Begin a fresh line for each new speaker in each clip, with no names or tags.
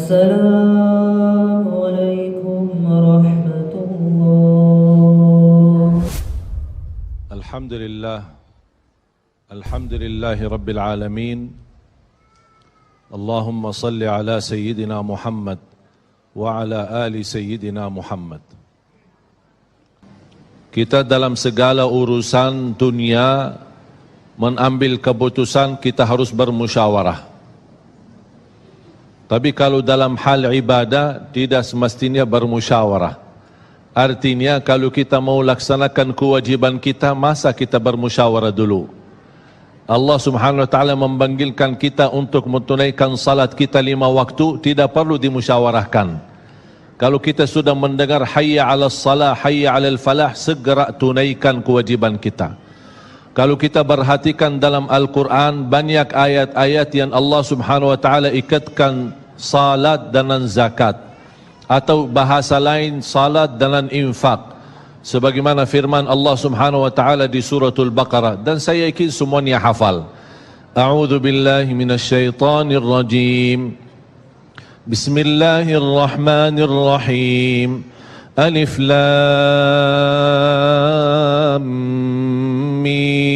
Assalamualaikum warahmatullah.
Alhamdulillahi Rabbil Alamin. Allahumma salli ala Sayyidina Muhammad wa ala ali Sayyidina Muhammad. Kita dalam segala urusan dunia mengambil keputusan kita harus bermusyawarah. Tapi kalau dalam hal ibadah tidak semestinya bermusyawarah. Artinya kalau kita mau laksanakan kewajiban kita, masa kita bermusyawarah dulu? Allah Subhanahu wa taala memanggilkan kita untuk menunaikan salat kita 5 waktu, tidak perlu dimusyawarahkan. Kalau kita sudah mendengar hayya 'alas salah, hayya 'alal falah, segera tunaikan kewajiban kita. Kalau kita perhatikan dalam Al-Quran, banyak ayat-ayat yang Allah Subhanahu wa taala ikatkan salat dengan zakat, atau bahasa lain salat dengan infak, sebagaimana firman Allah Subhanahu wa taala di suratul Baqarah, dan saya yakin semuanya hafal. A'udzu billahi minasyaitonir rajim. Bismillahirrahmanirrahim. Alif lam mim.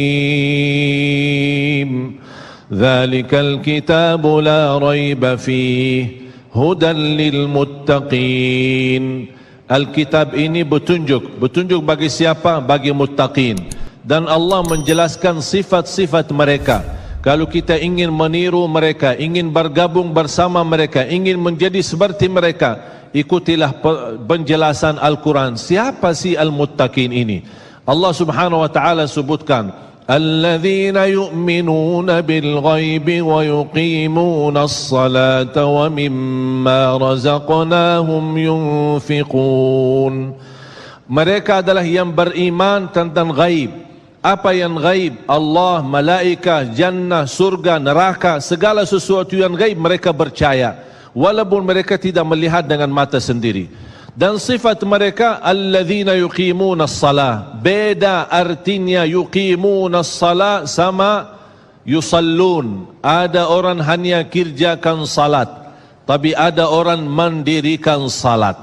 Dzalikal kitabu la raiba fihi hudan lil muttaqin. Alkitab ini petunjuk bagi siapa? Bagi muttaqin. Dan Allah menjelaskan sifat-sifat mereka. Kalau kita ingin meniru mereka, ingin bergabung bersama mereka, ingin menjadi seperti mereka, ikutilah penjelasan Al-Quran. Siapa sih al-muttaqin ini? Allah Subhanahu wa taala sebutkan, alladzina yu'minuna bil ghaibi wa yuqimuna as-salata wa mimma razaqnahum yunfiqun. Mereka adalah yang beriman tentang ghaib. Apa yang ghaib? Allah, malaikat, jannah, surga, neraka, segala sesuatu yang ghaib mereka percaya, walaupun mereka tidak melihat dengan mata sendiri. Dan sifat mereka alladzina yuqimuna as-salah. Beda artinya yuqimuna as-salah sama yusallun. Ada orang hanya kerjakan salat, tapi ada orang mendirikan salat.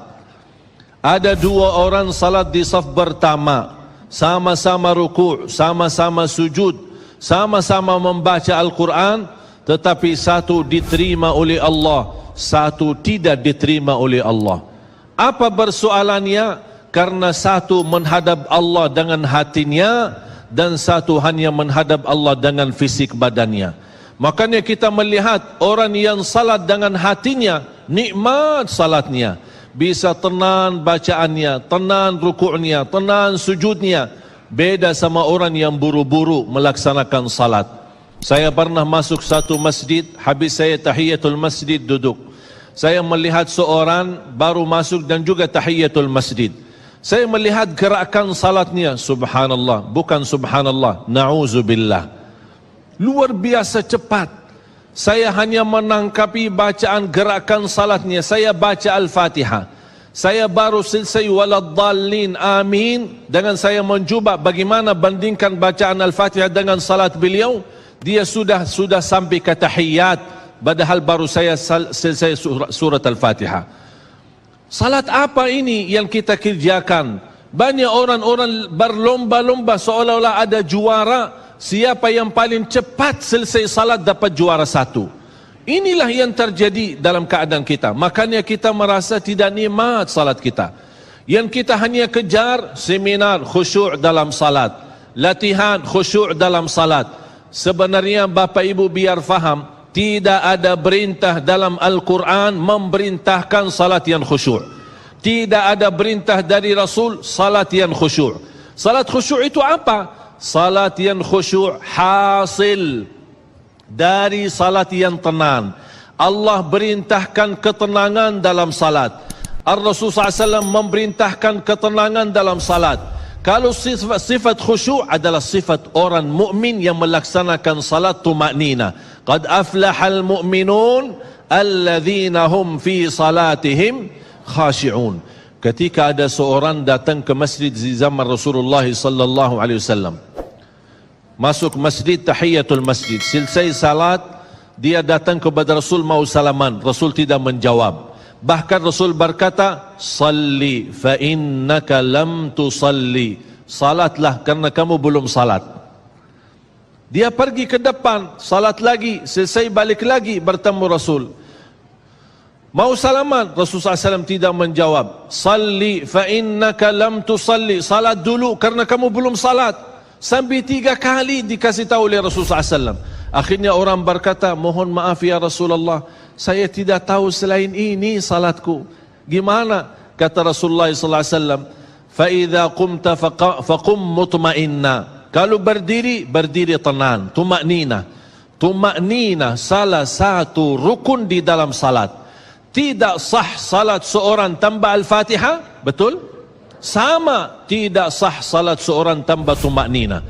Ada 2 orang salat di saf pertama, sama-sama ruku', sama-sama sujud, sama-sama membaca Al-Quran, tetapi satu diterima oleh Allah, satu tidak diterima oleh Allah. Apa persoalannya? Karena satu menghadap Allah dengan hatinya, dan satu hanya menghadap Allah dengan fisik badannya. Makanya kita melihat orang yang salat dengan hatinya, nikmat salatnya, bisa tenang bacaannya, tenang rukuknya, tenang sujudnya. Beda sama orang yang buru-buru melaksanakan salat. Saya pernah masuk satu masjid, habis saya tahiyatul masjid duduk. Saya melihat seorang baru masuk dan juga tahiyatul masjid. Saya melihat gerakan salatnya, subhanallah, bukan subhanallah, na'udzubillah, luar biasa cepat. Saya hanya menangkapi bacaan gerakan salatnya. Saya baca Al-Fatihah, saya baru selesai waladdallin amin, dengan saya mencuba bagaimana bandingkan bacaan Al-Fatihah dengan salat beliau, dia sudah sampai ke tahiyat, padahal baru saya selesai surat Al-Fatihah. Salat apa ini yang kita kerjakan? Banyak orang-orang berlomba-lomba seolah-olah ada juara. Siapa yang paling cepat selesai salat dapat juara 1. Inilah yang terjadi dalam keadaan kita. Makanya kita merasa tidak nikmat salat kita. Yang kita hanya kejar seminar khusyuk dalam salat, latihan khusyuk dalam salat. Sebenarnya Bapak Ibu biar faham, tidak ada perintah dalam Al-Quran memerintahkan salat yang khusyuk. Tidak ada perintah dari Rasul salat yang khusyuk. Salat khusyuk itu apa? Salat yang khusyuk hasil dari salat yang tenang. Allah perintahkan ketenangan dalam salat. Ar-Rasul SAW memerintahkan ketenangan dalam salat. Kalau sifat khusyuk adalah sifat orang mukmin yang melaksanakan salat tuma'nina. Qad aflahal mu'minun alladzina hum fi salatihim khashi'un. Ketika ada seorang datang ke masjid di zaman Rasulullah sallallahu alaihi wasallam, masuk masjid tahiyatul masjid, selesai salat, dia datang kepada Rasul mau salaman, Rasul tidak menjawab. Bahkan Rasul berkata, salli fa innaka lam tusalli, salatlah karena kamu belum salat. Dia pergi ke depan, salat lagi, selesai balik lagi bertemu Rasul. Mau salaman, Rasulullah SAW tidak menjawab. Salli fa innaka lam tusalli, salat dulu karena kamu belum salat. Sampai 3 kali dikasih tahu oleh Rasulullah SAW. Akhirnya orang berkata, mohon maaf ya Rasulullah, saya tidak tahu selain ini salatku. Gimana? Kata Rasulullah SAW, fa idza qumta faqum mutma'inna. Kalau berdiri, berdiri tenang, tumaknina. Tumaknina salah satu rukun di dalam salat. Tidak sah salat seorang tanpa Al-Fatihah, betul? Sama tidak sah salat seorang tanpa tumaknina.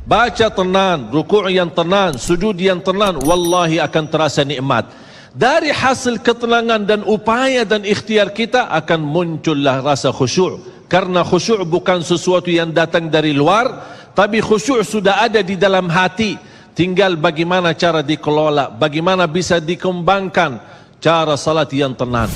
Baca tenang, rukuk yang tenang, sujud yang tenang, wallahi akan terasa nikmat. Dari hasil ketenangan dan upaya dan ikhtiar kita akan muncullah rasa khusyuk. Karena khusyuk bukan sesuatu yang datang dari luar, tapi khusyuk sudah ada di dalam hati. Tinggal bagaimana cara dikelola, bagaimana bisa dikembangkan cara salat yang tenang.